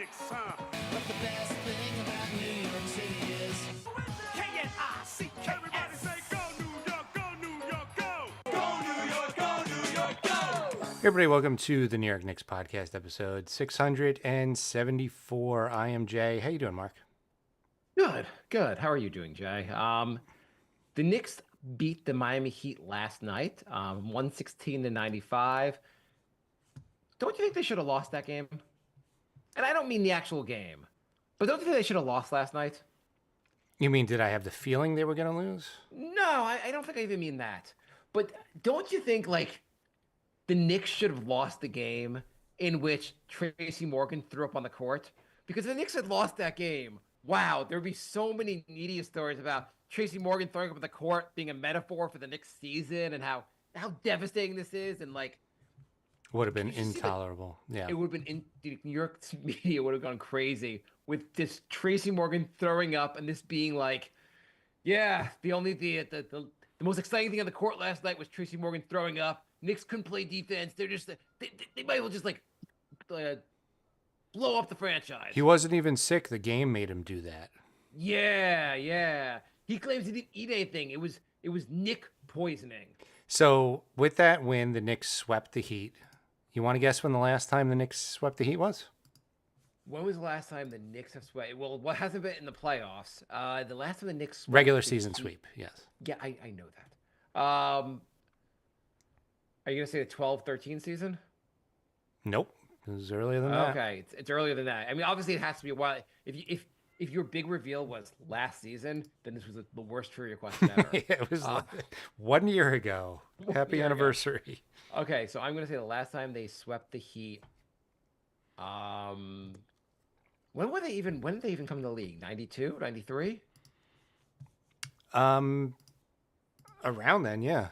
Knicks, huh? But the best thing about New York City is K-N-I-C-K. Everybody say go New York, go New York, go! Go New York, go New York, go! Hey everybody, welcome to the New York Knicks podcast, episode 674. I am Jay. How you doing, Mark? Good. How are you doing, Jay? The Knicks beat the Miami Heat last night, 116-95. Don't you think they should have lost that game? And I don't mean the actual game, but don't you think they should have lost last night? You mean, did I have the feeling they were going to lose? No, I don't think I even mean that. But don't you think, like, the Knicks should have lost the game in which Tracy Morgan threw up on the court? Because if the Knicks had lost that game, wow, there would be so many media stories about Tracy Morgan throwing up on the court being a metaphor for the Knicks season and how devastating this is. And, like, Would have been intolerable. Yeah. it would have been the New York media would have gone crazy with this Tracy Morgan throwing up and this being like, yeah, the most exciting thing on the court last night was Tracy Morgan throwing up. Knicks couldn't play defense. They're just they might as well just like blow up the franchise. He wasn't even sick. The game made him do that. Yeah. He claims he didn't eat anything. It was Nick poisoning. So with that win, the Knicks swept the Heat. You want to guess when the last time the Knicks swept the Heat was? When was the last time the Knicks have swept? Well, what hasn't been in the playoffs? The last time the Knicks swept Regular the season Heat- sweep, yes. Yeah, I know that. Are you gonna say the 12-13 season? Nope. It was earlier than that. Okay, it's earlier than that. I mean, obviously it has to be a while. If your big reveal was last season, then this was the worst trivia question ever. It was 1 year ago. Happy year ago. anniversary. Okay, so I'm gonna say the last time they swept the Heat. When did they even come to the league? 92, 93? Around then, yeah.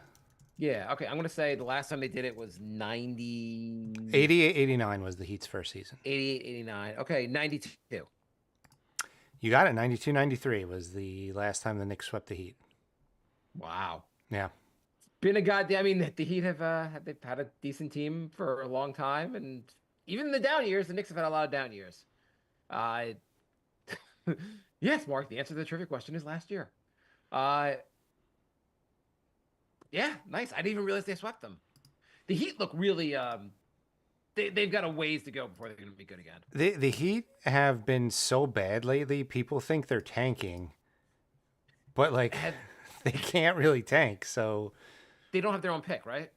Yeah, okay. I'm gonna say the last time they did it was 90, 88, 89 was the Heat's first season. 88, 89. Okay, 92. You got it. 92, 93 was the last time the Knicks swept the Heat. Wow. Yeah. Been a goddamn. I mean, the Heat they've had a decent team for a long time, and even in the down years, the Knicks have had a lot of down years. Yes, Mark. The answer to the trivia question is last year. Yeah, nice. I didn't even realize they swept them. The Heat look really. They've got a ways to go before they're going to be good again. The Heat have been so bad lately. People think they're tanking, but like they can't really tank. So They don't have their own pick, right?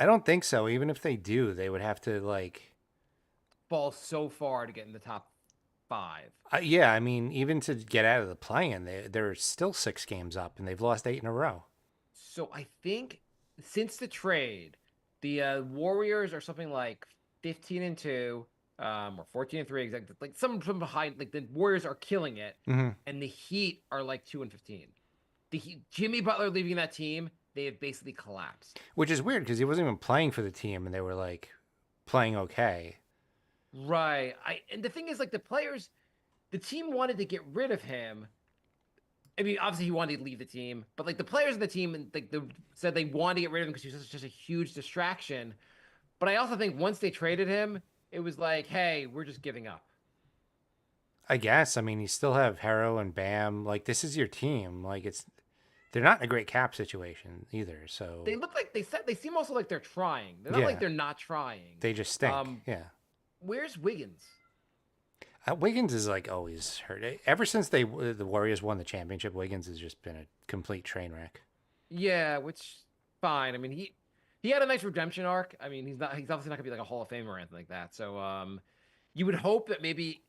I don't think so. Even if they do, they would have to like. Fall so far to get in the top 5. Yeah, I mean, even to get out of the play-in, they're still 6 games up, and they've lost 8 in a row. So I think since the trade, the Warriors are something like 15-2, or 14-3, exactly. Like some from behind. Like the Warriors are killing it, Mm-hmm. and the Heat are like 2-15. The Heat, Jimmy Butler leaving that team, they have basically collapsed. Which is weird because he wasn't even playing for the team, and they were like playing okay. Right. And the thing is, like the players, the team wanted to get rid of him. I mean, obviously he wanted to leave the team, but like the players of the team and like said they wanted to get rid of him because he was just a huge distraction. But I also think once they traded him, it was like, hey, we're just giving up. I guess. I mean, you still have Harrow and Bam. Like, this is your team. Like, they're not in a great cap situation either. So They look like they seem also like they're trying. They're not Yeah. like they're not trying. they just stink. Yeah. Where's Wiggins? Wiggins is like always hurt. Ever since the Warriors won the championship, Wiggins has just been a complete train wreck. Yeah, which fine. I mean, he had a nice redemption arc. I mean, he's obviously not gonna be like a Hall of Famer or anything like that. So you would hope that maybe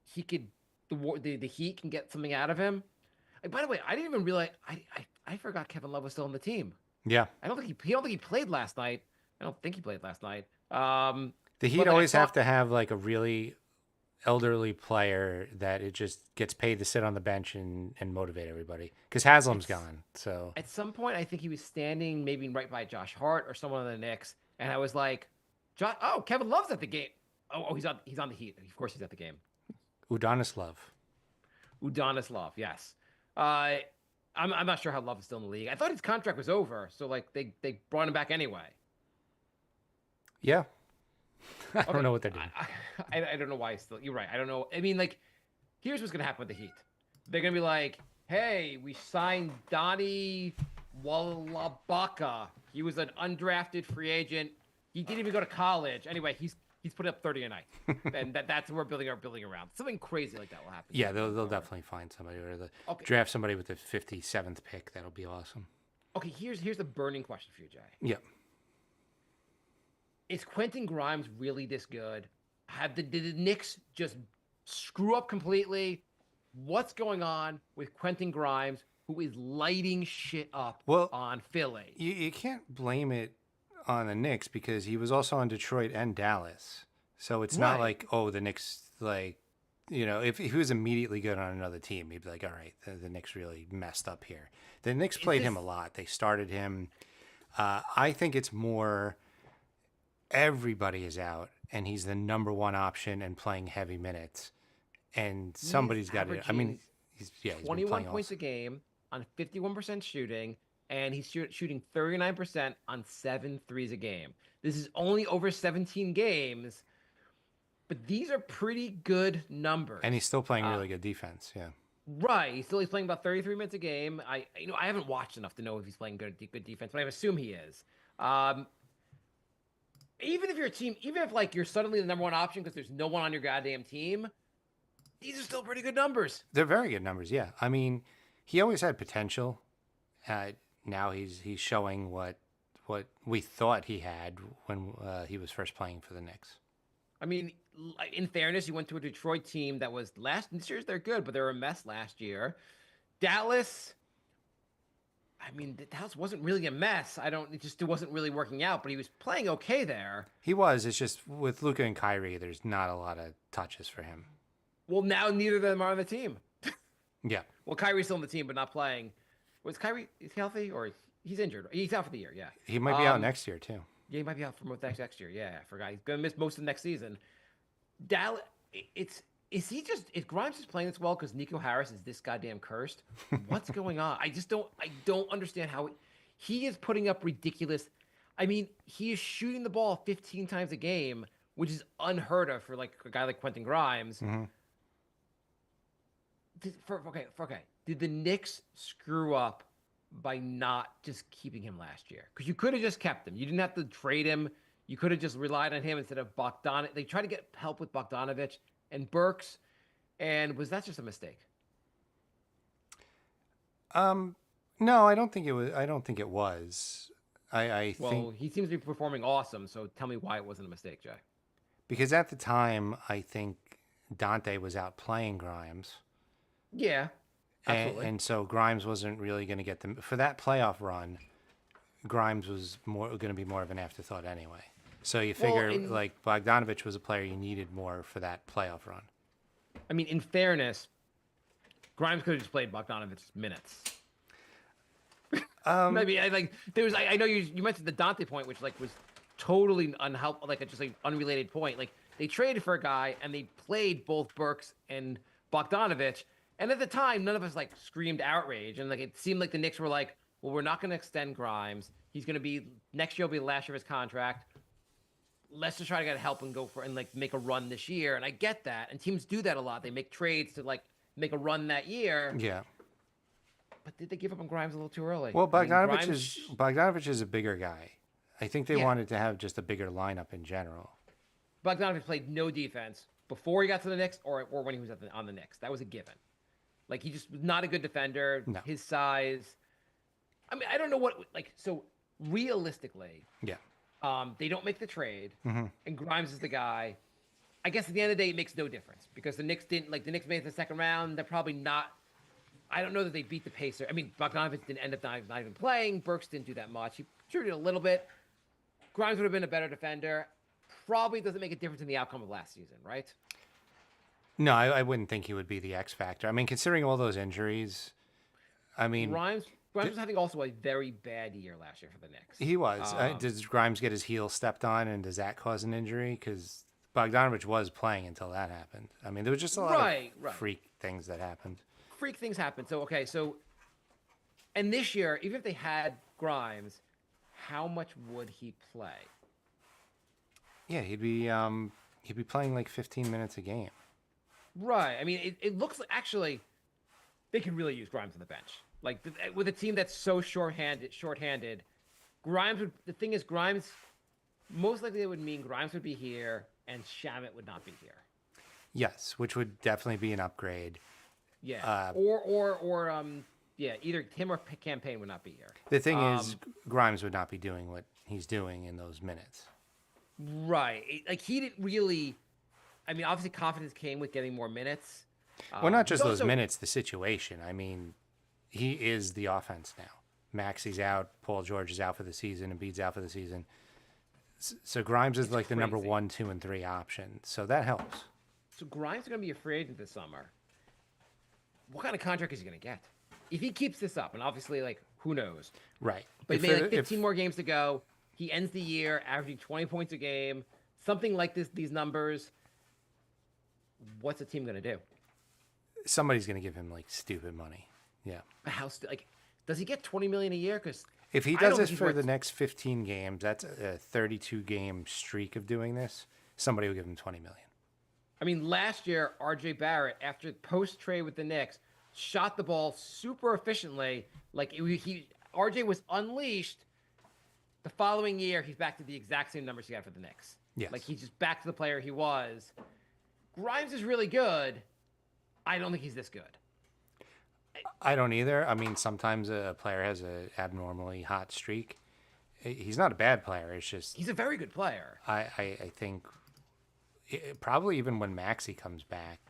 he could the Heat can get something out of him. Like, by the way, I didn't even realize I forgot Kevin Love was still on the team. Yeah. I don't think he played last night. I don't think he played last night. The Heat But, like, I always have thought- to have like a really elderly player that it just gets paid to sit on the bench and motivate everybody. Because Haslam's gone. So At some point, I think he was standing maybe right by Josh Hart or someone on the Knicks, and I was like, Kevin Love's at the game. Oh, he's on the Heat. Of course, he's at the game. Udonis Love. Udonis Love, yes. I'm not sure how Love is still in the league. I thought his contract was over, so like they brought him back anyway. Yeah. I don't know what they're doing. I don't know why. You're right. I don't know. I mean, like, here's what's gonna happen with the Heat. They're gonna be like, "Hey, we signed Donnie Walabaka. He was an undrafted free agent. He didn't even go to college. Anyway, he's putting up 30 a night, and that's what we're building around. Something crazy like that will happen. Yeah, they'll definitely find somebody or draft somebody with the 57th pick. That'll be awesome. Okay, here's the burning question for you, Jay. Yeah. Is Quentin Grimes really this good? Did the Knicks just screw up completely? What's going on with Quentin Grimes, who is lighting shit up on Philly? You can't blame it on the Knicks because he was also on Detroit and Dallas. So it's not like, oh, the Knicks, like, you know, if he was immediately good on another team, he'd be like, all right, the Knicks really messed up here. The Knicks played him a lot. They started him. I think it's more everybody is out, and he's the number one option and playing heavy minutes. And somebody's got to. I mean, he's 21 points a game on 51% shooting, and he's shooting 39% on 7 threes a game. This is only over 17 games, but these are pretty good numbers. And he's still playing really good defense. Yeah. Right. He's playing about 33 minutes a game. I haven't watched enough to know if he's playing good defense, but I assume he is. Even if you're a team, even if like you're suddenly the number one option because there's no one on your goddamn team, these are still pretty good numbers. They're very good numbers, yeah. I mean, he always had potential. Now he's showing what we thought he had when he was first playing for the Knicks. I mean, in fairness, he went to a Detroit team that was this year's they're good, but they were a mess last year. Dallas, I mean, Dallas wasn't really a mess. It wasn't really working out, but he was playing okay there. He was. It's just with Luka and Kyrie, there's not a lot of touches for him. Well, now neither of them are on the team. Yeah. Well, Kyrie's still on the team, but not playing. Was Kyrie, is he healthy or he's injured? He's out for the year, yeah. He might be out next year, too. Yeah, he might be out for next year. Yeah, I forgot. He's going to miss most of the next season. Dallas, is Grimes just playing this well because Nico Harris is this goddamn cursed? What's going on? I don't understand how he is putting up ridiculous. I mean, he is shooting the ball 15 times a game, which is unheard of for like a guy like Quentin Grimes. Mm-hmm. Did the Knicks screw up by not just keeping him last year? Because you could have just kept him. You didn't have to trade him. You could have just relied on him instead of Bogdanovic. They tried to get help with Bogdanovic and Burks, and was that just a mistake? No, I don't think it was. I don't think it was. I think he seems to be performing awesome. So tell me why it wasn't a mistake, Jay. Because at the time, I think Dante was out playing Grimes. Yeah, absolutely. And so Grimes wasn't really going to get them for that playoff run. Grimes was going to be more of an afterthought anyway. So you figure like Bogdanovic was a player you needed more for that playoff run. I mean, in fairness, Grimes could have just played Bogdanovic's minutes. Maybe I know you mentioned the Dante point, which like was totally unhelpful, like just like unrelated point. Like they traded for a guy and they played both Burks and Bogdanovic, and at the time none of us like screamed outrage, and like it seemed like the Knicks were like, well, we're not going to extend Grimes. He's going to be next year will be the last year of his contract. Let's just try to get help and go for and like make a run this year. And I get that, and teams do that a lot. They make trades to like make a run that year. Yeah. But did they give up on Grimes a little too early? Well, Bogdanovic is a bigger guy. I think they wanted to have just a bigger lineup in general. Bogdanovic played no defense before he got to the Knicks or when he was on the Knicks. That was a given. Like he just was not a good defender. No. His size. I mean, I don't know what like so realistically. Yeah. They don't make the trade, and Grimes is the guy. I guess at the end of the day, it makes no difference because the Knicks didn't like the Knicks made it to the second round. They're probably not. I don't know that they beat the Pacers. I mean, Bogdanovic didn't end up not even playing. Burks didn't do that much. He contributed a little bit. Grimes would have been a better defender. Probably doesn't make a difference in the outcome of last season, right? No, I wouldn't think he would be the X factor. I mean, considering all those injuries, I mean, Grimes was having also a very bad year last year for the Knicks. He was. Does Grimes get his heel stepped on, and does that cause an injury? Because Bogdanovic was playing until that happened. I mean, there was just a lot of freak things that happened. Freak things happen. So, and this year, even if they had Grimes, how much would he play? Yeah, he'd be playing like 15 minutes a game. Right. I mean, it looks like actually they could really use Grimes on the bench. Like with a team that's so shorthanded, Grimes would. The thing is, Grimes most likely it would mean Grimes would be here and Shamit would not be here. Yes, which would definitely be an upgrade. Yeah. Yeah, either him or Campaign would not be here. The thing is, Grimes would not be doing what he's doing in those minutes. Right. Like he didn't really. I mean, obviously confidence came with getting more minutes. Well, not just those minutes, the situation. I mean, he is the offense now. Maxi's out, Paul George is out for the season, Embiid's out for the season. So Grimes is like the number 1, 2, and 3 option. So that helps. So Grimes is going to be a free agent this summer. What kind of contract is he going to get? If he keeps this up, and obviously, like, who knows? Right. But he made like 15 more games to go. He ends the year averaging 20 points a game, something like these numbers. What's the team going to do? Somebody's going to give him like stupid money. Yeah. Like, does he get 20 million a year? Because if he does this for the next 15 games, that's a 32 game streak of doing this. Somebody will give him 20 million. I mean, last year, RJ Barrett, after post trade with the Knicks, shot the ball super efficiently. Like RJ was unleashed. The following year, he's back to the exact same numbers he had for the Knicks. Yes. Like he's just back to the player he was. Grimes is really good. I don't think he's this good. I don't either. I mean, sometimes a player has an abnormally hot streak. He's not a bad player. It's just he's a very good player. I think probably even when Maxey comes back,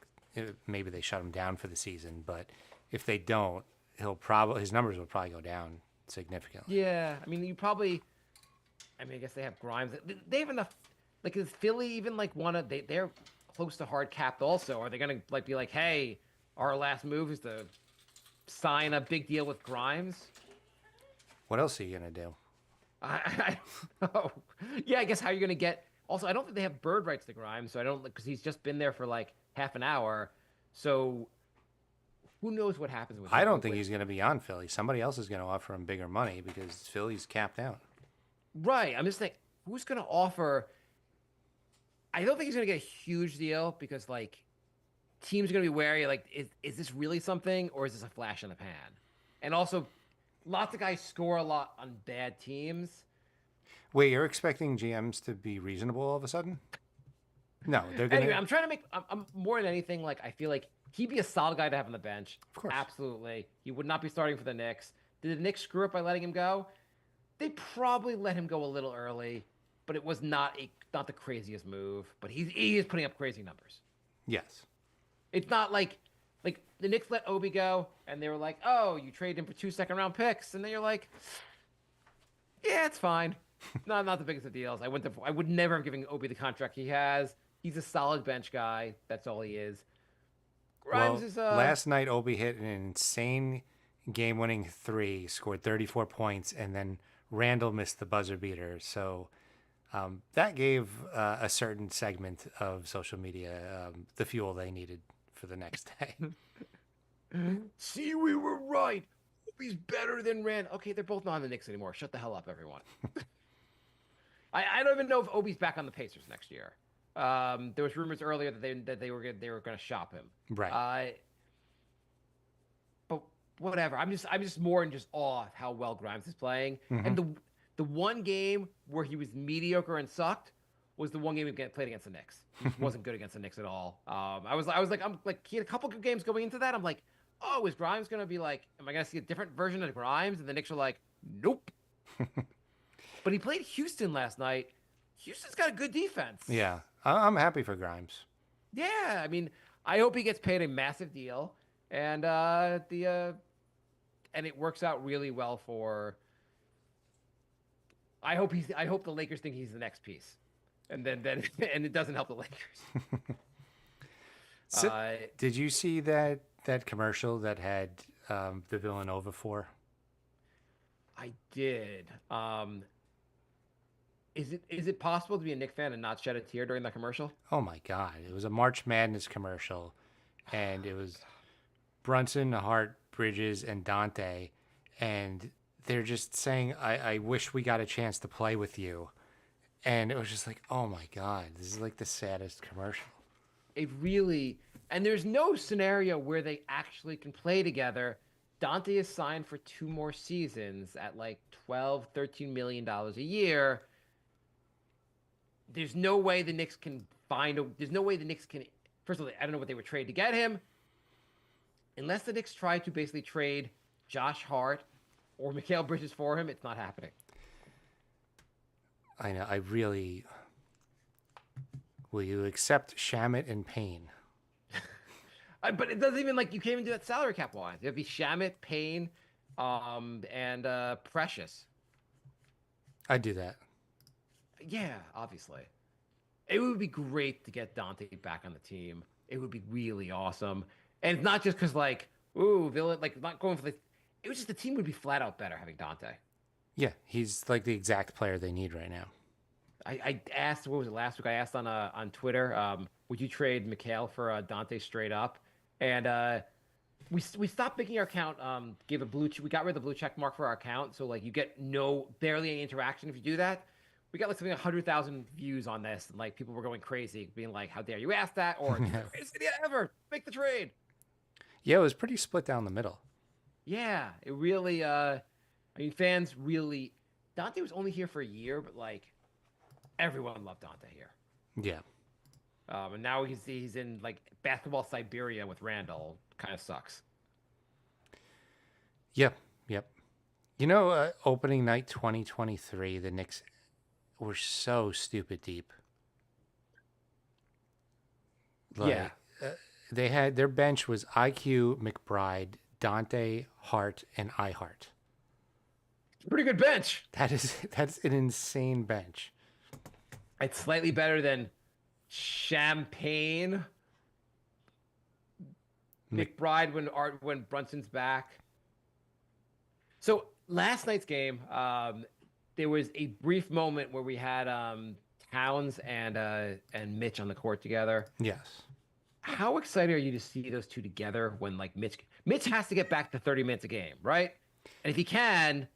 maybe they shut him down for the season. But if they don't, his numbers will probably go down significantly. Yeah, I mean, I guess they have Grimes. They have enough. Like, is Philly even like they're close to hard capped also? Are they gonna like be like, hey, our last move is to sign a big deal with Grimes? What else are you gonna do? I don't know. Yeah, I guess how you're gonna get. Also, I don't think they have bird rights to Grimes, so I don't because he's just been there for like half an hour. So who knows what happens with him? I don't think he's gonna be on Philly. Somebody else is gonna offer him bigger money because Philly's capped out. Right. I'm just like, who's gonna offer? I don't think he's gonna get a huge deal because like teams are gonna be wary. Like, is this really something or is this a flash in the pan? And also, lots of guys score a lot on bad teams. Wait, you're expecting GMs to be reasonable all of a sudden? No, they're gonna. Anyway, I'm trying to make. I'm more than anything like I feel like he'd be a solid guy to have on the bench. Of course, absolutely. He would not be starting for the Knicks. Did the Knicks screw up by letting him go? They probably let him go a little early, but it was not the craziest move. But he is putting up crazy numbers. Yes. It's not like the Knicks let Obi go, and they were like, "Oh, you traded him for 2 second-round picks," and then you're like, "Yeah, it's fine." Not the biggest of deals. I would never have given Obi the contract he has. He's a solid bench guy. That's all he is. Grimes is last night Obi hit an insane game-winning 3, scored 34 points, and then Randall missed the buzzer beater. So that gave a certain segment of social media the fuel they needed for the next day. See, we were right. Obi's better than Rand. Okay, they're both not on the Knicks anymore. Shut the hell up, everyone. I don't even know if Obi's back on the Pacers next year. There was rumors earlier that they were going to shop him. Right. But whatever. I'm just more in just awe of how well Grimes is playing. Mm-hmm. And the one game where he was mediocre and sucked was the one game he played against the Knicks. He wasn't good against the Knicks at all. I was like he had a couple good games going into that. I'm like, oh, is Grimes going to be like? Am I going to see a different version of Grimes? And the Knicks are like, nope. But he played Houston last night. Houston's got a good defense. Yeah, I'm happy for Grimes. Yeah, I mean, I hope he gets paid a massive deal, and and it works out really well for. I hope the Lakers think he's the next piece, and then and it doesn't help the Lakers. So, did you see that commercial that had the Villanova for? I did. Is it possible to be a Knicks fan and not shed a tear during that commercial? Oh my God! It was a March Madness commercial, and it was Brunson, Hart, Bridges, and Dante, and they're just saying, "I wish we got a chance to play with you," And it was just like, oh my God, this is like the saddest commercial. It really, and there's no scenario where they actually can play together. Dante is signed for 2 more seasons at like 12, $13 million a year. There's no way the Knicks can there's no way the Knicks can, first of all, I don't know what they would trade to get him. Unless the Knicks try to basically trade Josh Hart or Mikal Bridges for him, it's not happening. I know. I really. Will you accept Shamit and Payne? But it doesn't even like you can't even do that salary cap wise. It'd be Shamit, Payne, and Precious. I'd do that. Yeah, obviously. It would be great to get Dante back on the team. It would be really awesome. And it's not just because like, ooh, villain, like not going for the. It was just the team would be flat out better having Dante. Yeah, he's like the exact player they need right now. I asked, what was it last week? I asked on Twitter, would you trade Mikal for Dante straight up? And we stopped making our account. Gave we got rid of the blue check mark for our account, so like you get barely any interaction if you do that. We got like something 100,000 views on this, and like people were going crazy, being like, "How dare you ask that?" Or "Greatest idea ever! Make the trade." Yeah, it was pretty split down the middle. Yeah, it really. I mean, fans really. Dante was only here for a year, but like everyone loved Dante here. Yeah. And now he's in like basketball Siberia with Randall. Kind of sucks. Yep. Opening night 2023, the Knicks were so stupid deep. Yeah. They had their bench was IQ, McBride, Dante, Hart, and iHeart. Pretty good bench. That's an insane bench. It's slightly better than Champagne, McBride when Brunson's back. So last night's game, there was a brief moment where we had Towns and Mitch on the court together. Yes. How excited are you to see those two together when like Mitch has to get back to 30 minutes a game, right? And if he can,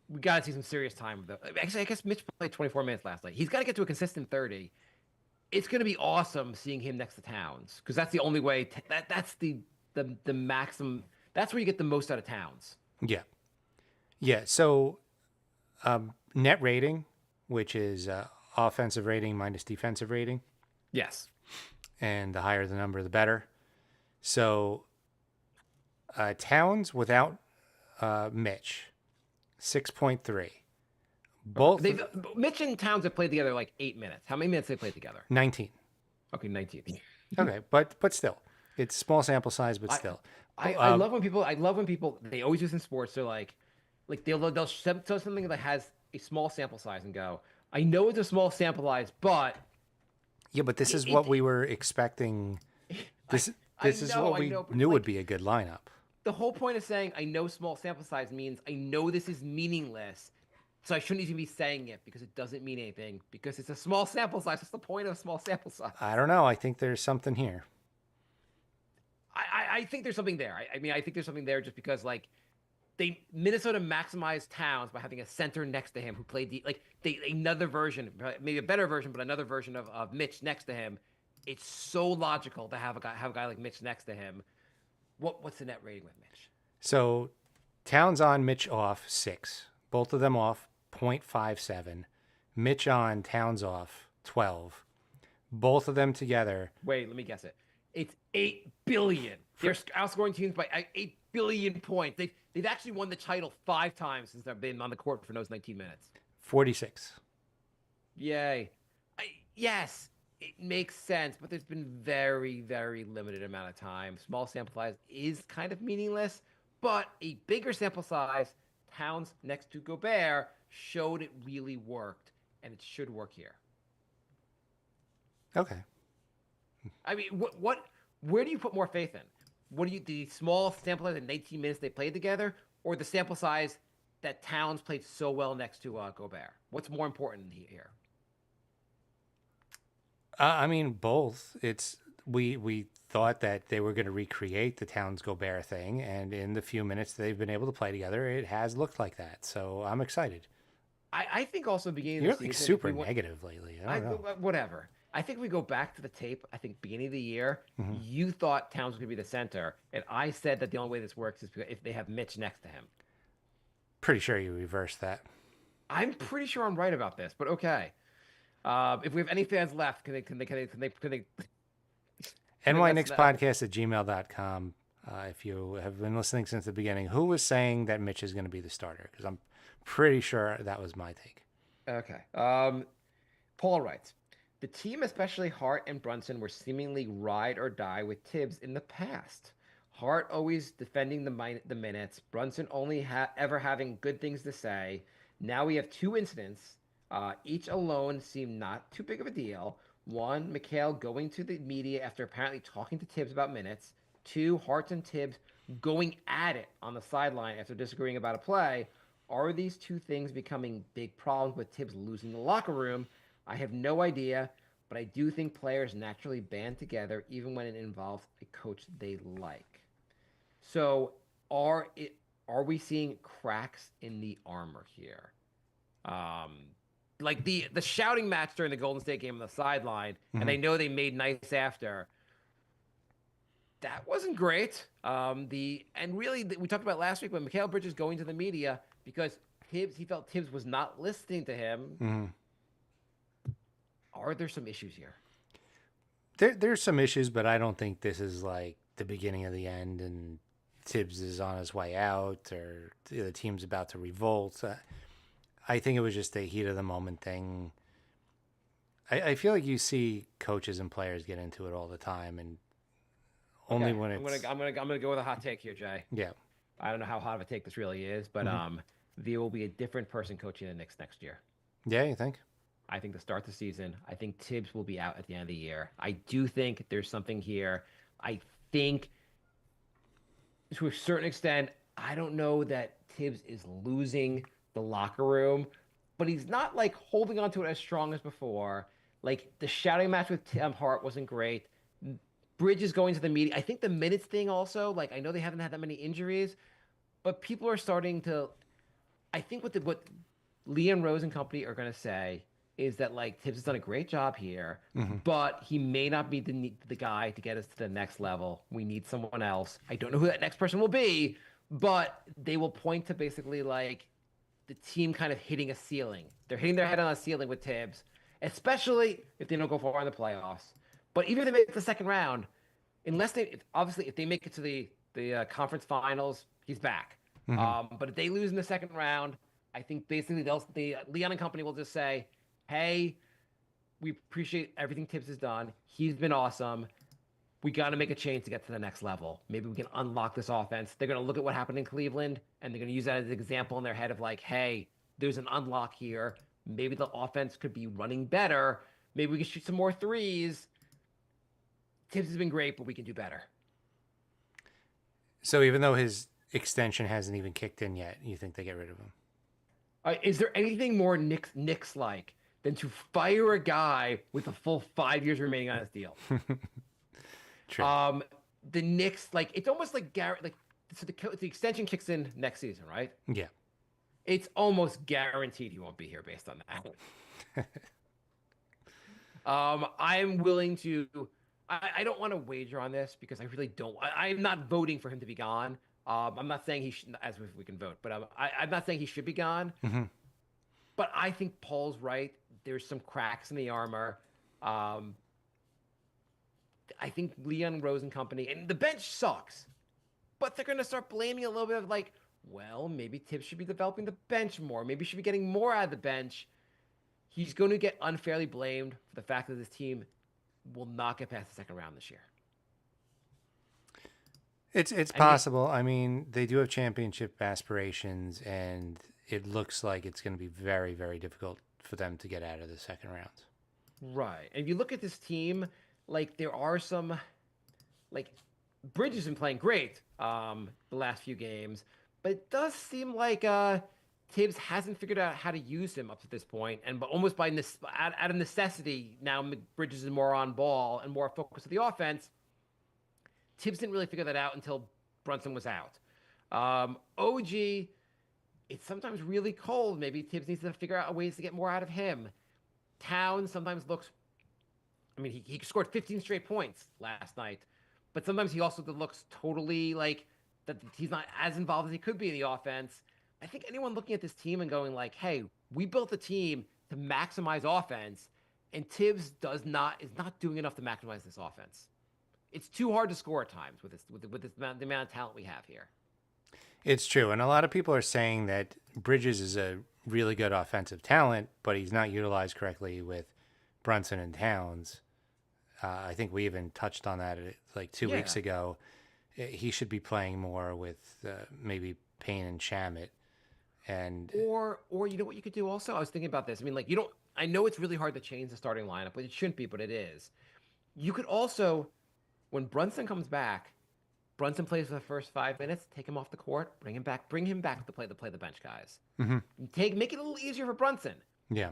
we got to see some serious time with them. Actually, I guess Mitch played 24 minutes last night. He's got to get to a consistent 30. It's going to be awesome seeing him next to Towns because that's the only way. That's the maximum. That's where you get the most out of Towns. Yeah. So, net rating, which is offensive rating minus defensive rating. Yes. And the higher the number, the better. So, Towns without Mitch, 6.3. Both Mitch and Towns have played together like 8 minutes. How many minutes have they played together? 19. Okay, 19. Okay, but still, it's small sample size, but still. I love when people they always use in sports. They're like they'll show something that has a small sample size and go, I know it's a small sample size, but yeah, but this is what we were expecting. This is what we knew would be a good lineup. The whole point of saying I know small sample size means I know this is meaningless. So I shouldn't even be saying it because it doesn't mean anything because it's a small sample size. What's the point of a small sample size? I don't know. I think there's something here. I think there's something there. I mean, I think there's something there just because like Minnesota maximized Towns by having a center next to him who played another version, maybe a better version, but another version of Mitch next to him. It's so logical to have a guy like Mitch next to him. What's the net rating with Mitch? So Towns on, Mitch off, 6. Both of them off, 0.57. Mitch on, Towns off, 12. Both of them together. Wait, let me guess it. It's 8 billion. They're outscoring teams by 8 billion points. They've actually won the title 5 times since they've been on the court for those 19 minutes. 46. Yay. Yes, it makes sense, but there's been very, very limited amount of time. Small sample size is kind of meaningless, but a bigger sample size, Towns next to Gobert, showed it really worked, and it should work here. Okay. I mean, where do you put more faith in? The small sample size in 19 minutes they played together, or the sample size that Towns played so well next to Gobert? What's more important here? I mean, both. We thought that they were going to recreate the Towns Gobert thing, and in the few minutes they've been able to play together, it has looked like that. So I'm excited. I think also beginning You're of the like season, super negative lately. I don't know. whatever. I think we go back to the tape. I think beginning of the year, Mhm. you thought Towns was going to be the center, and I said that the only way this works is if they have Mitch next to him. Pretty sure you reversed that. I'm pretty sure I'm right about this, but okay. If we have any fans left, can they let us know? nyknickspodcast@gmail.com. If you have been listening since the beginning, who was saying that Mitch is going to be the starter? Because I'm pretty sure that was my take. Okay. Paul writes, the team, especially Hart and Brunson, were seemingly ride or die with Tibbs in the past. Hart always defending the minutes, Brunson only ever having good things to say. Now we have two incidents. Each alone seem not too big of a deal. One, Mikhail going to the media after apparently talking to Tibbs about minutes. Two, Hart and Tibbs going at it on the sideline after disagreeing about a play. Are these two things becoming big problems with Tibbs losing the locker room? I have no idea, but I do think players naturally band together even when it involves a coach they like. So are we seeing cracks in the armor here? Like the shouting match during the Golden State game on the sideline, and I know they made nice after. That wasn't great. We talked about last week when Mikal Bridges going to the media because he felt Tibbs was not listening to him. Are there some issues here? There's some issues, but I don't think this is like the beginning of the end and Tibbs is on his way out or the team's about to revolt. I think it was just a heat of the moment thing. I feel like you see coaches and players get into it all the time, and only when it's. I'm gonna go with a hot take here, Jay. Yeah. I don't know how hot of a take this really is, but there will be a different person coaching the Knicks next year. Yeah, you think? I think to start the season, I think Tibbs will be out at the end of the year. I do think there's something here. I think to a certain extent, I don't know that Tibbs is losing the locker room, but he's not like holding on to it as strong as before. Like the shouting match with Tim Hart wasn't great. Bridges going to the media. I think the minutes thing also, like I know they haven't had that many injuries, but people are starting to. I think what Leon Rose and company are going to say is that like Tibbs has done a great job here, but he may not be the guy to get us to the next level. We need someone else. I don't know who that next person will be, but they will point to basically like the team kind of hitting a ceiling. They're hitting their head on a ceiling with Tibbs, especially if they don't go far in the playoffs. But even if they make the second round, if they make it to the conference finals, he's back. But if they lose in the second round, I think basically the Leon and company will just say, hey, we appreciate everything Tibbs has done. He's been awesome. We got to make a change to get to the next level. Maybe we can unlock this offense. They're going to look at what happened in Cleveland, and they're going to use that as an example in their head of like, hey, there's an unlock here. Maybe the offense could be running better. Maybe we can shoot some more threes. Tibbs has been great, but we can do better. So even though his extension hasn't even kicked in yet, you think they get rid of him? Is there anything more Knicks-like than to fire a guy with a full 5 years remaining on his deal? True. The Knicks, like it's almost like Garrett, like so the extension kicks in next season, right? Yeah. It's almost guaranteed he won't be here based on that. I'm willing to. I don't want to wager on this because I really don't. I'm not voting for him to be gone. I'm not saying he should, as if we can vote, but I'm not saying he should be gone. But I think Paul's right. There's some cracks in the armor. I think Leon Rose and company, and the bench sucks, but they're going to start blaming a little bit of like, well, maybe Tibbs should be developing the bench more. Maybe he should be getting more out of the bench. He's going to get unfairly blamed for the fact that this team will not get past the second round this year. It's possible. I mean, they do have championship aspirations, and it looks like it's going to be very, very difficult for them to get out of the second round. Right. And if you look at this team, like there are some, like Bridges has been playing great the last few games, but it does seem like Tibbs hasn't figured out how to use him up to this point, and but almost by out of necessity now Bridges is more on ball and more focused on the offense. Tibbs didn't really figure that out until Brunson was out. OG it's sometimes really cold. Maybe Tibbs needs to figure out ways to get more out of him. Towns sometimes looks. I mean, he scored 15 straight points last night, but sometimes he also looks totally like that he's not as involved as he could be in the offense. I think anyone looking at this team and going like, "Hey, we built a team to maximize offense, and Tibbs is not doing enough to maximize this offense. It's too hard to score at times with the amount of talent we have here." It's true. And a lot of people are saying that Bridges is a really good offensive talent, but he's not utilized correctly with Brunson and Towns. I think we even touched on that like 2 weeks ago. He should be playing more with maybe Payne and Shamet. And Or you know what you could do also? I was thinking about this. I mean, like you don't. I know it's really hard to change the starting lineup, but it shouldn't be, but it is. You could also, when Brunson comes back, Brunson plays for the first 5 minutes. Take him off the court. Bring him back. Bring him back to play the bench guys. Make it a little easier for Brunson. yeah,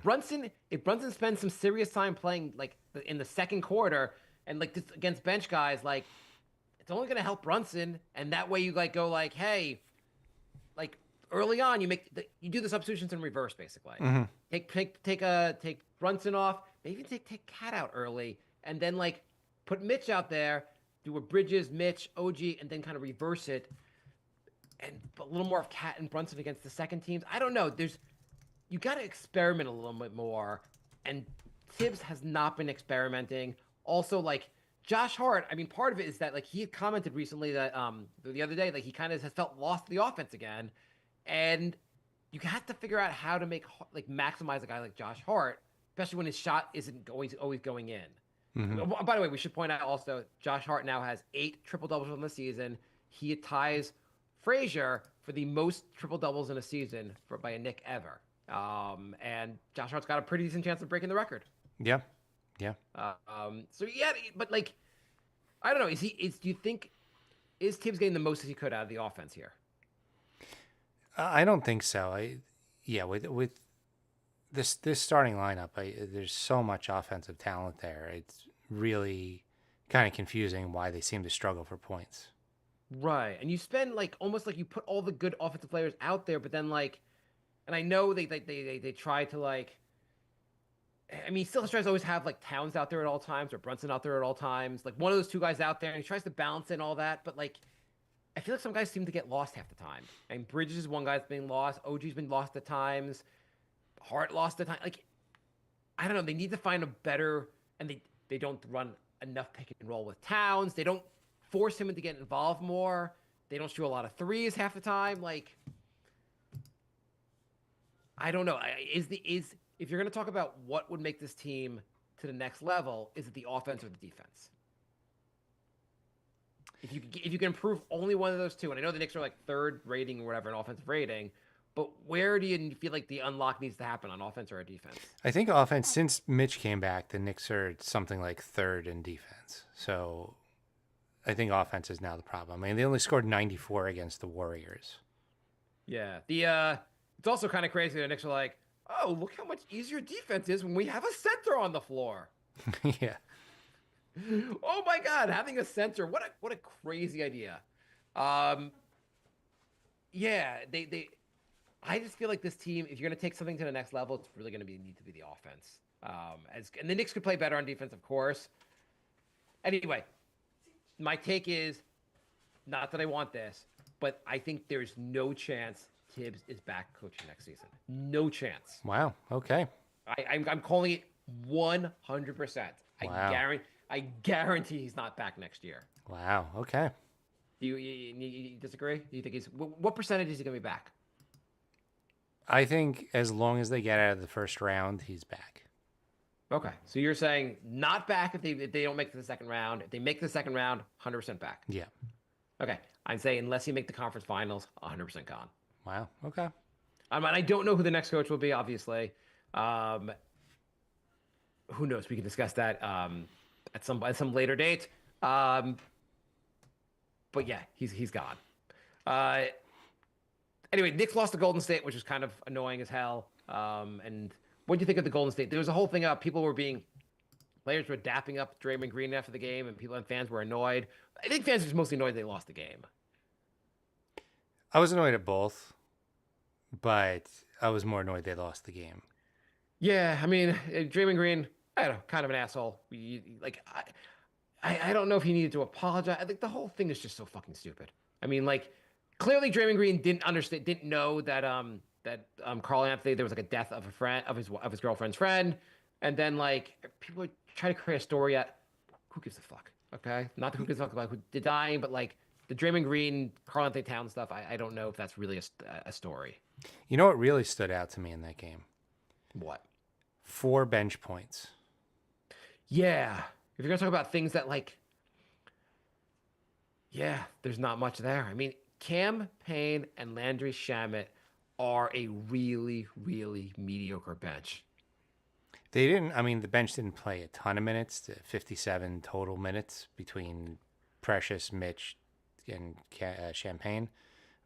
If Brunson spends some serious time playing like in the second quarter and like this against bench guys, like it's only going to help Brunson. And that way you like go like, hey, like early on you do the substitutions in reverse basically. Take Brunson off, maybe even take Cat out early, and then like put Mitch out there, do a Bridges, Mitch, OG, and then kind of reverse it, and a little more of Cat and Brunson against the second teams. I don't know. You got to experiment a little bit more, and Tibbs has not been experimenting. Also, like Josh Hart, I mean, part of it is that like he had commented recently that the other day like he kind of has felt lost to the offense again, and you have to figure out how to maximize a guy like Josh Hart, especially when his shot isn't always going in. By the way, we should point out also Josh Hart now has 8 triple doubles in the season. He ties Frazier for the most triple doubles in a season by a Knick ever. And Josh Hart's got a pretty decent chance of breaking the record. yeah, yeah. So yeah, but like, I don't know. Do you think is Tibbs getting the most as he could out of the offense here? I don't think so. With this starting lineup, there's so much offensive talent there. It's really kind of confusing why they seem to struggle for points. Right, and you spend like almost like you put all the good offensive players out there, but then like, and I know they try to like. I mean, he still tries to always have like Towns out there at all times or Brunson out there at all times. Like one of those two guys out there, and he tries to balance in all that, but like. I feel like some guys seem to get lost half the time. And Bridges is one guy's being lost. OG's been lost at times. Hart lost at times. Like, I don't know. They need to find a better, and they don't run enough pick and roll with Towns. They don't force him to get involved more. They don't shoot a lot of threes half the time. Like, I don't know. If you're going to talk about what would make this team to the next level, is it the offense or the defense? If you can improve only one of those two, and I know the Knicks are like 3rd rating or whatever in offensive rating, but where do you feel like the unlock needs to happen on offense or defense? I think offense, since Mitch came back, the Knicks are something like 3rd in defense. So I think offense is now the problem. I mean, they only scored 94 against the Warriors. Yeah. It's also kind of crazy the Knicks are like, oh, look how much easier defense is when we have a center on the floor. Yeah. Oh my God, having a center, what a crazy idea. Yeah, I just feel like this team, if you're gonna take something to the next level, it's really gonna need to be the offense. And the Knicks could play better on defense, of course. Anyway, my take is not that I want this, but I think there's no chance Tibbs is back coaching next season. No chance. Wow. Okay. I'm calling it 100%. Wow. I guarantee he's not back next year. Wow. Okay. Do you disagree? Do you think what percentage is he going to be back? I think as long as they get out of the first round, he's back. Okay. So you're saying not back if they don't make it to the second round. If they make the second round, 100% back. Yeah. Okay. I'm saying unless you make the conference finals, 100% gone. Wow. Okay. I don't know who the next coach will be, obviously. Who knows? We can discuss that at some later date. But yeah, he's gone. Anyway, Knicks lost to Golden State, which was kind of annoying as hell. And what do you think of the Golden State? There was a whole thing up. Players were dapping up Draymond Green after the game, and fans were annoyed. I think fans were mostly annoyed they lost the game. I was annoyed at both but I was more annoyed they lost the game. Yeah, I mean, Draymond Green, I don't know, kind of an asshole. I don't know if he needed to apologize. I think the whole thing is just so fucking stupid. I mean, like, clearly Draymond Green didn't understand, didn't know that Carl Anthony, there was like a death of a friend of his girlfriend's friend, and then like people try to create a story at who gives a fuck, okay? Not who gives a fuck about who did dying, but like the Draymond Green, Carl Anthony Towns stuff. I don't know if that's really a story. You know what really stood out to me in that game? What? 4 bench points. Yeah. If you're gonna talk about things that like, yeah, there's not much there. I mean, Cam Payne and Landry Shamet are a really, really mediocre bench. They didn't, I mean, the bench didn't play a ton of minutes, 57 total minutes between Precious, Mitch, and Champagne.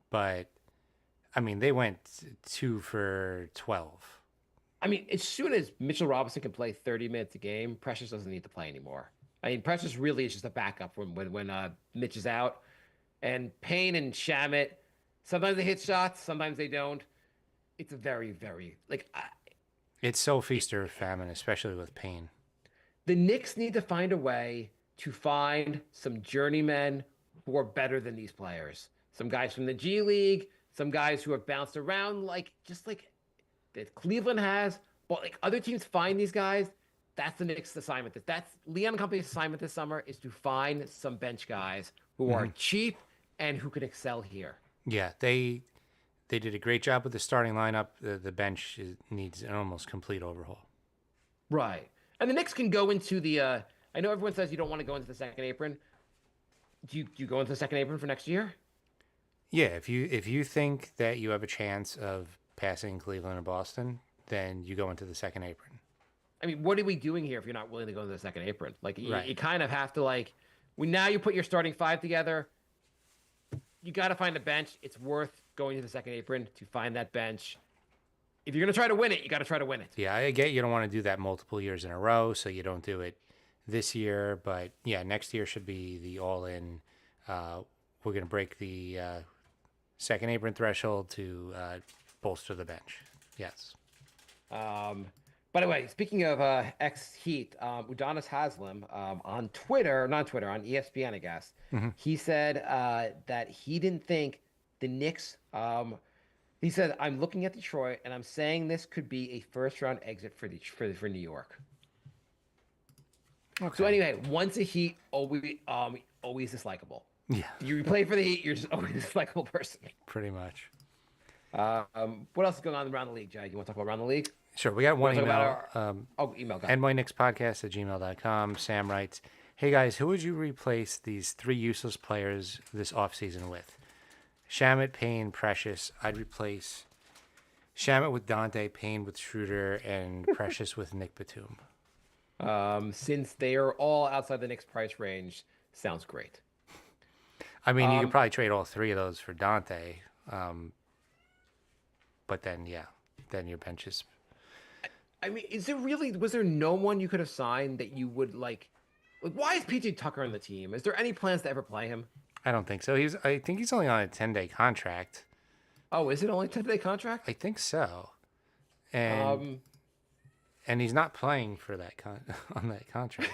But, I mean, they went 2 for 12. I mean, as soon as Mitchell Robinson can play 30 minutes a game, Precious doesn't need to play anymore. I mean, Precious really is just a backup when Mitch is out. And Payne and Shamet, sometimes they hit shots, sometimes they don't. It's a very, very like It's so feast or famine, especially with Payne. the Knicks need to find a way to find some journeymen who are better than these players. Some guys from the G League, some guys who have bounced around like just like that Cleveland has. But like other teams find these guys. That's the Knicks' assignment. That's Leon Company's assignment this summer is to find some bench guys who are cheap and who can excel here. Yeah, they did a great job with the starting lineup. The bench needs an almost complete overhaul. Right. And the Knicks can go into the I know everyone says you don't want to go into the second apron. Do you go into the second apron for next year? Yeah, if you think that you have a chance of passing Cleveland or Boston, then you go into the second apron. I mean, what are we doing here if you're not willing to go into the second apron? Like, Right. you kind of have to, like, now you put your starting 5 together. You got to find a bench. It's worth going to the second apron to find that bench. If you're going to try to win it, you got to try to win it. Yeah, I get you don't want to do that multiple years in a row, so you don't do it this year. But yeah, next year should be the all-in. We're going to break the second apron threshold to bolster the bench. Yes. By the way, speaking of ex-Heat, Udonis Haslem on Twitter, not Twitter, on ESPN, I guess, he said that he didn't think the Knicks. He said, "I'm looking at Detroit, and I'm saying this could be a first-round exit for New York." Okay. So anyway, once a Heat, always dislikable. Yeah, You play for the Heat, you're just always a dislikable person. pretty much. What else is going on around the league, Jay? You want to talk about around the league? Sure, we got one Wanna email. talk about email. Go. NYKnicksPodcast@gmail.com. Sam writes, "Hey guys, who would you replace these 3 useless players this offseason with? Shamet, Payne, Precious. I'd replace Shamet with Dante, Payne with Schroeder, and Precious with Nick Batum." Since they are all outside the Knicks price range, sounds great. I mean, you could probably trade all 3 of those for Dante. But then, yeah, then your bench is... I mean, was there no one you could have signed that you would like why is PJ Tucker on the team? Is there any plans to ever play him? I don't think so. I think he's only on a 10-day contract. Oh, is it only a 10-day contract? I think so. And he's not playing for that on that contract.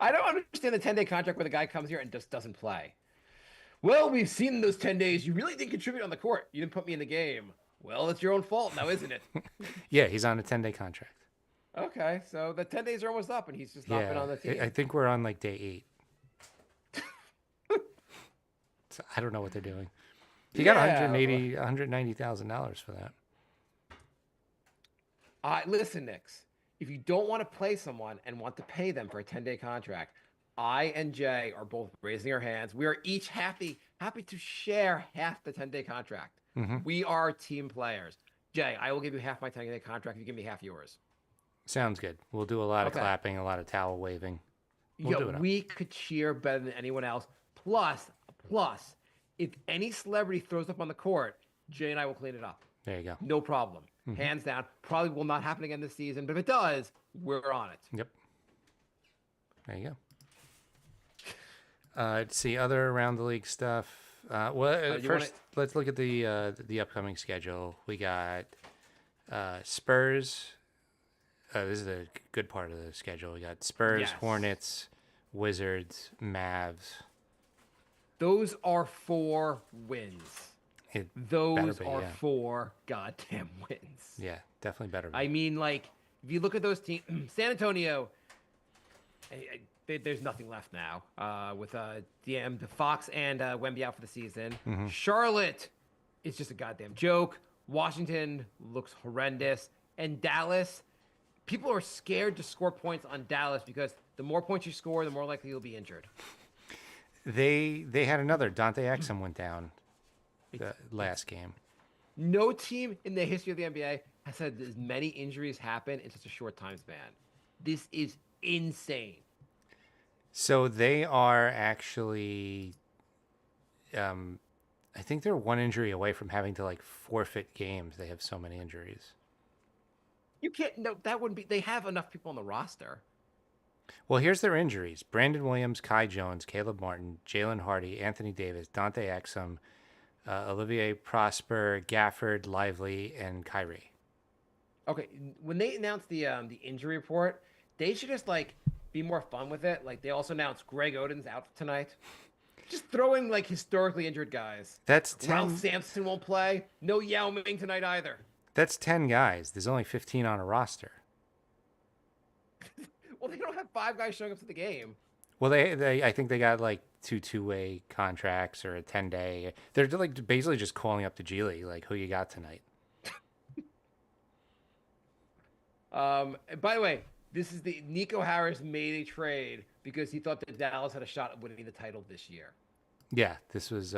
I don't understand the 10-day contract where the guy comes here and just doesn't play. Well, we've seen those 10 days. You really didn't contribute on the court. You didn't put me in the game. Well, it's your own fault now, isn't it? Yeah, he's on a 10-day contract. Okay, so the 10 days are almost up, and he's just not been on the team. I think we're on like day 8. So I don't know what they're doing. He got $190,000 for that. Listen, Knicks, if you don't want to play someone and want to pay them for a 10-day contract, I and Jay are both raising our hands. We are each happy to share half the 10-day contract. We are team players. Jay, I will give you half my 10-day contract if you give me half yours. Sounds good. We'll do a lot of clapping, a lot of towel waving. We'll do it. We could cheer better than anyone else. Plus, if any celebrity throws up on the court, Jay and I will clean it up. There you go. No problem. Hands down. Probably will not happen again this season, but if it does, we're on it. Yep. There you go. Let's see other around the league stuff. you first let's look at the upcoming schedule. We got Spurs. This is a good part of the schedule. We got Spurs, Yes. Hornets, Wizards, Mavs. Those are 4 wins. It Those better be, are yeah. 4 goddamn wins. Yeah, definitely better. I mean, like, if you look at those teams, San Antonio, there's nothing left now with the Fox and Wemby out for the season. Mm-hmm. Charlotte is just a goddamn joke. Washington looks horrendous. And Dallas, people are scared to score points on Dallas because the more points you score, the more likely you'll be injured. They had another. Dante Exum went down the last game. No team in the history of the NBA has had as many injuries happen in such a short time span. This is insane. So they are actually, I think they're 1 injury away from having to like forfeit games. They have so many injuries. You can't. No, that wouldn't be. They have enough people on the roster. Well, here's their injuries: Brandon Williams, Kai Jones, Caleb Martin, Jalen Hardy, Anthony Davis, Dante Exum, Olivier Prosper, Gafford, Lively, and Kyrie. Okay, when they announced the injury report, they should just like be more fun with it. Like they also announced Greg Oden's out tonight. Just throwing like historically injured guys. That's Ralph 10. Sampson won't play. No Yao Ming tonight either. That's 10 guys. There's only 15 on a roster. Well, they don't have 5 guys showing up to the game. Well, I think they got like 2 two-way contracts or a 10-day. They're like basically just calling up to G League, like, who you got tonight? And by the way, this is the Nico Harris made a trade because he thought that Dallas had a shot at winning the title this year. Yeah, this was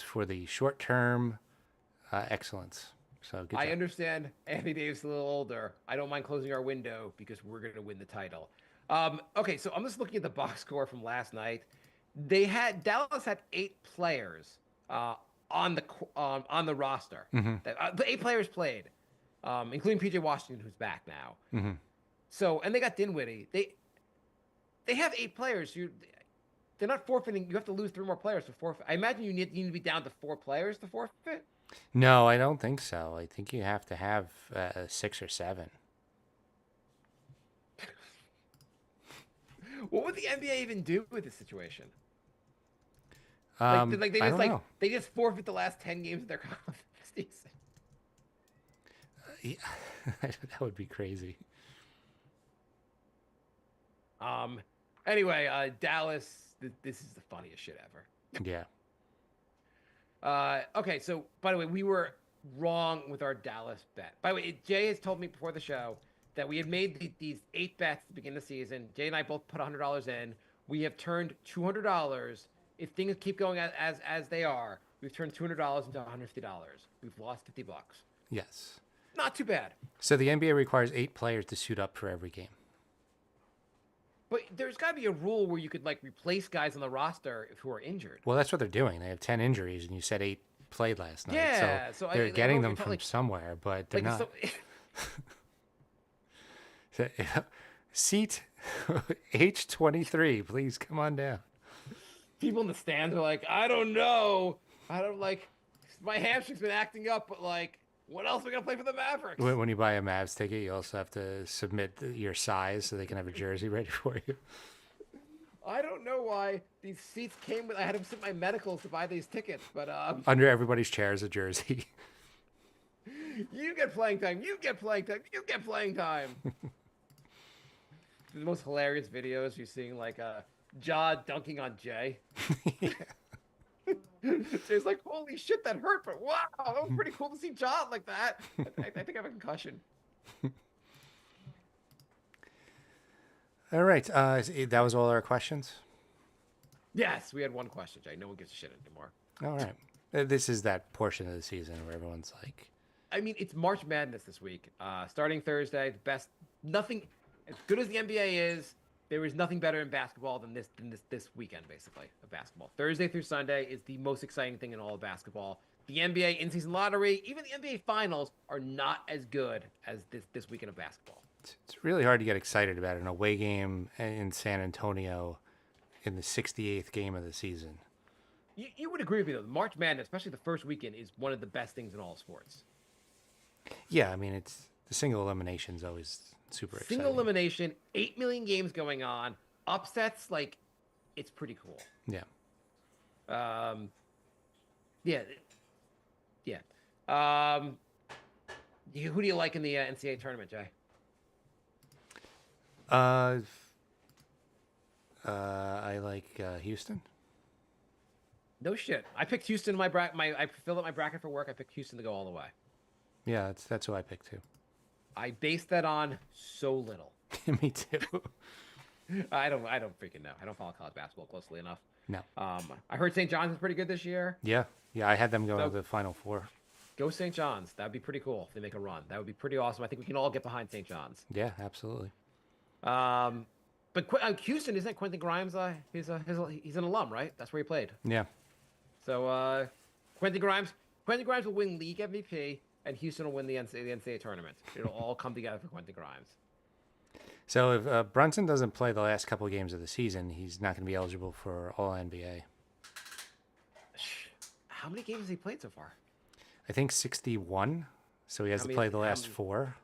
for the short-term excellence. So good job. I understand Anthony Davis is a little older. I don't mind closing our window because we're going to win the title. Okay, so I'm just looking at the box score from last night. Dallas had 8 players on the roster. Mm-hmm. The 8 players played, including PJ Washington, who's back now. Mm-hmm. So, and they got Dinwiddie. They have 8 players. They're not forfeiting. You have to lose 3 more players to forfeit. I imagine you need to be down to 4 players to forfeit. No, I don't think so. I think you have to have 6 or 7. What would the NBA even do with this situation? I don't know. They just forfeit the last 10 games of their conference season. Yeah, that would be crazy. Anyway, Dallas. This is the funniest shit ever. Yeah. Okay, so by the way, we were wrong with our Dallas bet. By the way, Jay has told me before the show that we had made these 8 bets at the beginning of the season. Jay and I both put $100 in. We have turned $200. If things keep going as they are, we've turned $200 into $150. We've lost $50. Yes. Not too bad. So the NBA requires 8 players to suit up for every game. But there's got to be a rule where you could like replace guys on the roster who are injured. Well, that's what they're doing. They have 10 injuries, and you said 8 played last night. Yeah, so they're getting them from like, somewhere, but they're not. Seat H23, please come on down. People in the stands are like, I don't know. My hamstring's been acting up, but like, what else are we going to play for the Mavericks? When you buy a Mavs ticket, you also have to submit your size so they can have a jersey ready for you. I don't know why these seats came with. I had to submit my medicals to buy these tickets, but Under everybody's chair is a jersey. You get playing time. You get playing time. You get playing time. The most hilarious videos you're seeing, like Ja dunking on Jay. Jay's like, holy shit, that hurt, but wow, that was pretty cool to see Ja like that. I think I have a concussion. All right. That was all our questions? Yes, we had one question, Jay. No one gives a shit anymore. All right. This is that portion of the season where everyone's like... I mean, it's March Madness this week. Starting Thursday, nothing as good as the NBA is. There is nothing better in basketball than this weekend, basically, of basketball. Thursday through Sunday is the most exciting thing in all of basketball. The NBA in-season lottery, even the NBA finals, are not as good as this weekend of basketball. It's really hard to get excited about an away game in San Antonio in the 68th game of the season. You would agree with me though. March Madness, especially the first weekend, is one of the best things in all sports. Yeah, I mean, it's the single elimination is always super Single exciting. elimination, 8 million games going on, upsets, like it's pretty cool. Yeah. Um, yeah, yeah. Um, who do you like in the NCAA tournament, Jay? Uh, I like Houston. No shit. I picked Houston in my bracket. I filled out my bracket for work. I picked Houston to go all the way. Yeah, that's who I picked too. I based that on so little. Me too. I don't freaking know. I don't follow college basketball closely enough. No. I heard St. John's is pretty good this year. Yeah, I had them going So- to the Final Four. Go St. John's. That'd be pretty cool if they make a run. That would be pretty awesome. I think we can all get behind St. John's. Yeah, absolutely. But Houston, isn't Quentin Grimes? He's an alum, right? That's where he played. Yeah. So Quentin Grimes will win league MVP, and Houston will win the NCAA tournament. It'll all come together for Quentin Grimes. So if Brunson doesn't play the last couple of games of the season, he's not going to be eligible for All NBA. How many games has he played so far? I think 61. So he has to many- play the how last many- 4.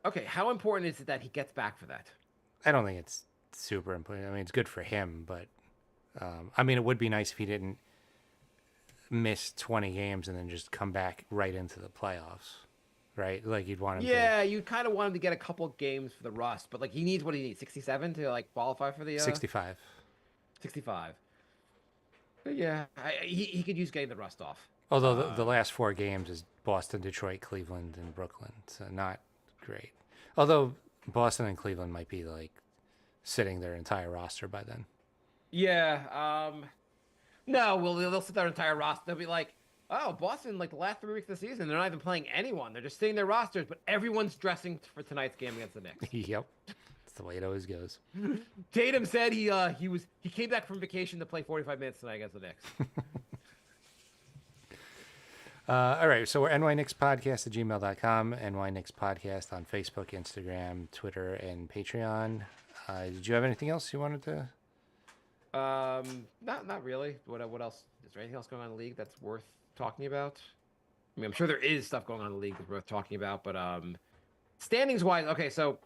Okay, how important is it that he gets back for that? I don't think it's super important. I mean, it's good for him, but I mean, it would be nice if he didn't miss 20 games and then just come back right into the playoffs, right? Like you'd want him to. Yeah, you kind of want him to get a couple games for the rust, but like he needs what he needs, 67 to like qualify for the 65. 65. But yeah, he could use getting the rust off. Although the last 4 games is Boston, Detroit, Cleveland, and Brooklyn. So not great. Although Boston and Cleveland might be like sitting their entire roster by then. Yeah. No, well, they'll sit their entire roster. They'll be like, oh, Boston, like the last 3 weeks of the season, they're not even playing anyone. They're just sitting their rosters, but everyone's dressing for tonight's game against the Knicks. Yep. That's the way it always goes. Tatum said he came back from vacation to play 45 minutes tonight against the Knicks. All right. So we're nyknickspodcast@gmail.com, nyknickspodcast on Facebook, Instagram, Twitter, and Patreon. Did you have anything else you wanted to? Not really. What else? Is there anything else going on in the league that's worth talking about? I mean, I'm sure there is stuff going on in the league that's worth talking about, but standings wise, okay, so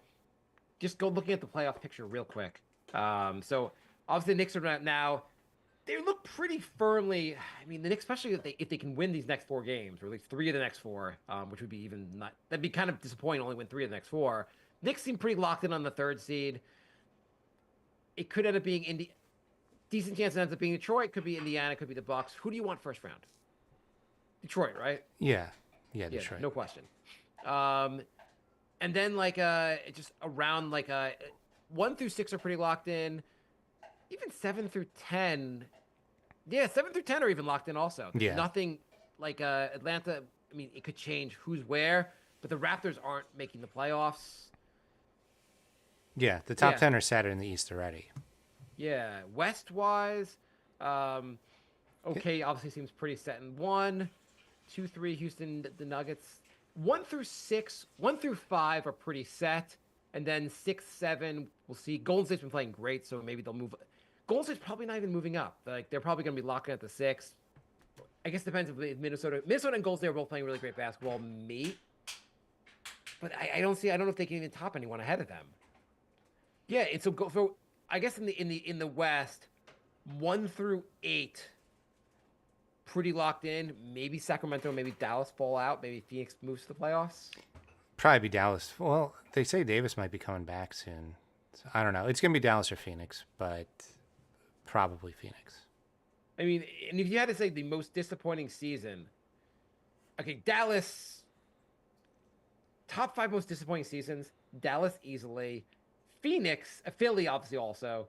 just go looking at the playoff picture real quick. So obviously the Knicks are now, they look pretty firmly. I mean, the Knicks, especially if they can win these next 4 games, or at least 3 of the next 4, which would be even not. That'd be kind of disappointing. Only win 3 of the next 4. Knicks seem pretty locked in on the 3rd seed. It could end up being decent chance it ends up being Detroit. Could be Indiana. Could be the Bucks. Who do you want first round? Detroit, right? Yeah, Yeah, Detroit. no question. And then like just around like 1 through 6 are pretty locked in. Even 7 through 10. Yeah, 7 through 10 are even locked in also. There's Yeah. nothing like Atlanta. I mean, it could change who's where, but the Raptors aren't making the playoffs. Yeah, the top Yeah. 10 are set in the East already. Yeah, West wise, okay, obviously seems pretty set in 1, 2, 3. Houston, the Nuggets. 1 through 6, 1 through 5 are pretty set, and then 6, 7, we'll see. Golden State's been playing great, so maybe they'll move. Golden State's probably not even moving up. Like they're probably going to be locking at the 6. I guess it depends if Minnesota and Golden State are both playing really great basketball. But I don't know if they can even top anyone ahead of them. Yeah, it's so I guess in the West, 1 through 8, pretty locked in. Maybe Sacramento, maybe Dallas fall out. Maybe Phoenix moves to the playoffs. Probably be Dallas. Well, they say Davis might be coming back soon. So I don't know. It's going to be Dallas or Phoenix, but probably Phoenix. I mean, and if you had to say the most disappointing season, okay, Dallas, top 5 most disappointing seasons, Dallas easily, Phoenix, Philly obviously also.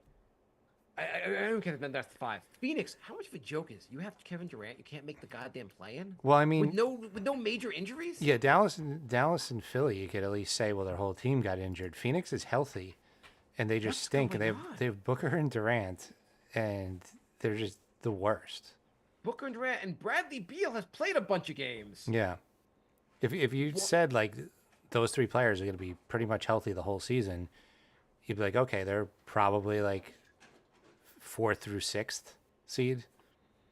I don't care if that's 5. Phoenix, how much of a joke is you have Kevin Durant, you can't make the goddamn play-in? Well, I mean, With no major injuries? yeah, Dallas and Philly, you could at least say, well, their whole team got injured. Phoenix is healthy, and they just What's stink. And going on? they have Booker and Durant, and they're just the worst. Booker and Durant and Bradley Beal has played a bunch of games. Yeah. If you said like those 3 players are going to be pretty much healthy the whole season, you'd be like, okay, they're probably like 4th through 6th. seed.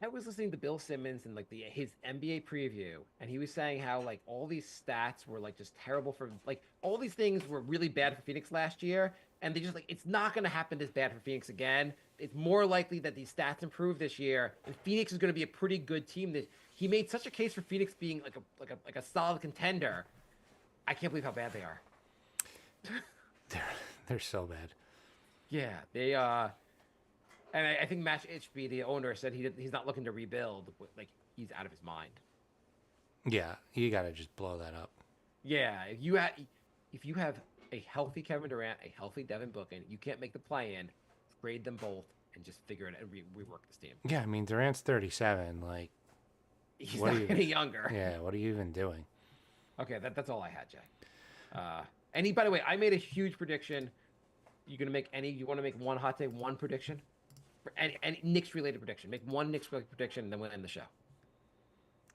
I was listening to Bill Simmons and like his NBA preview, and he was saying how like all these stats were like just terrible for like all these things were really bad for Phoenix last year, and they just like it's not going to happen this bad for Phoenix again. It's more likely that these stats improve this year, and Phoenix is going to be a pretty good team. That he made such a case for Phoenix being like a solid contender. I can't believe how bad they are. They're so bad. Yeah, they and I think Match Itchby, the owner, said he's not looking to rebuild. Like he's out of his mind. Yeah, you got to just blow that up. Yeah, if you have a healthy Kevin Durant, a healthy Devin Booker, you can't make the play-in. Grade them both and just figure it out and rework this team. Yeah, I mean Durant's 37. Like He's not getting younger. Yeah, what are you even doing? Okay, that's all I had, Jay. And by the way, I made a huge prediction. You gonna make any? You want to make one hot take, one prediction? Any Knicks related prediction. Make one Knicks related prediction, and then we'll end the show.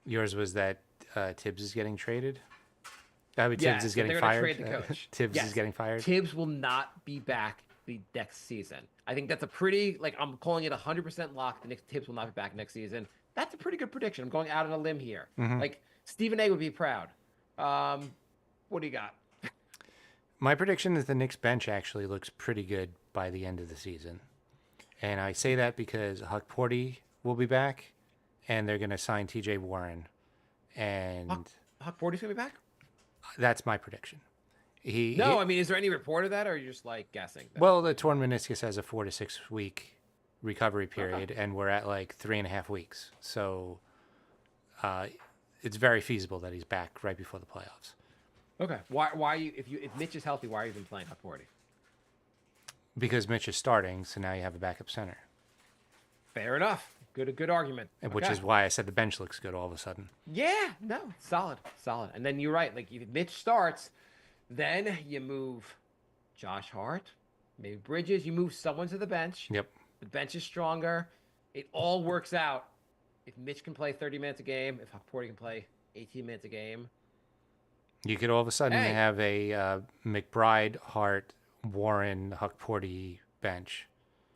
Yours was that Tibbs is getting traded. Tibbs Yes, is getting they're gonna fired. trade the coach. Tibbs Yes, is getting fired. Tibbs will not be back the next season. I think that's a pretty I'm calling it 100% lock. The Knicks Tibbs will not be back next season. That's a pretty good prediction. I'm going out on a limb here. Like Stephen A would be proud. What do you got? My prediction is the Knicks bench actually looks pretty good by the end of the season. And I say that because Huck Porty will be back, and they're going to sign T.J. Warren. And Huck Porty's gonna be back? that's my prediction. I mean, is there any report of that, or are you just like guessing? Well, the torn meniscus has a 4 to 6 week recovery period, and we're at like 3.5 weeks. So it's very feasible that he's back right before the playoffs. Okay. Why are you if Mitch is healthy, why are you even playing Huck Porty? Because Mitch is starting, so now you have a backup center. Fair enough. Good argument. Which is why I said the bench looks good all of a sudden. Yeah, no, solid. And then you're right. Like if Mitch starts, then you move Josh Hart, maybe Bridges. You move someone to the bench. Yep. The bench is stronger. It all works out. If Mitch can play 30 minutes a game, if Huck Porty can play 18 minutes a game, you could all of a sudden have a McBride, Hart, Warren, Huck Porty bench.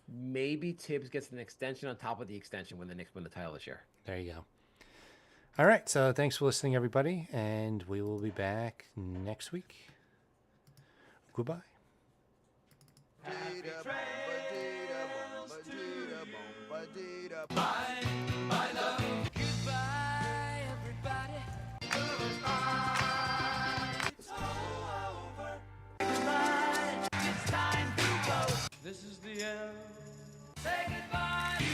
maybe Tibbs gets an extension on top of the extension when the Knicks win the title this year. There you go. All right, so thanks for listening, everybody, and we will be back next week. Goodbye. My love. Goodbye, everybody. It's over. Goodbye. It's time to go. This is the end. Say goodbye.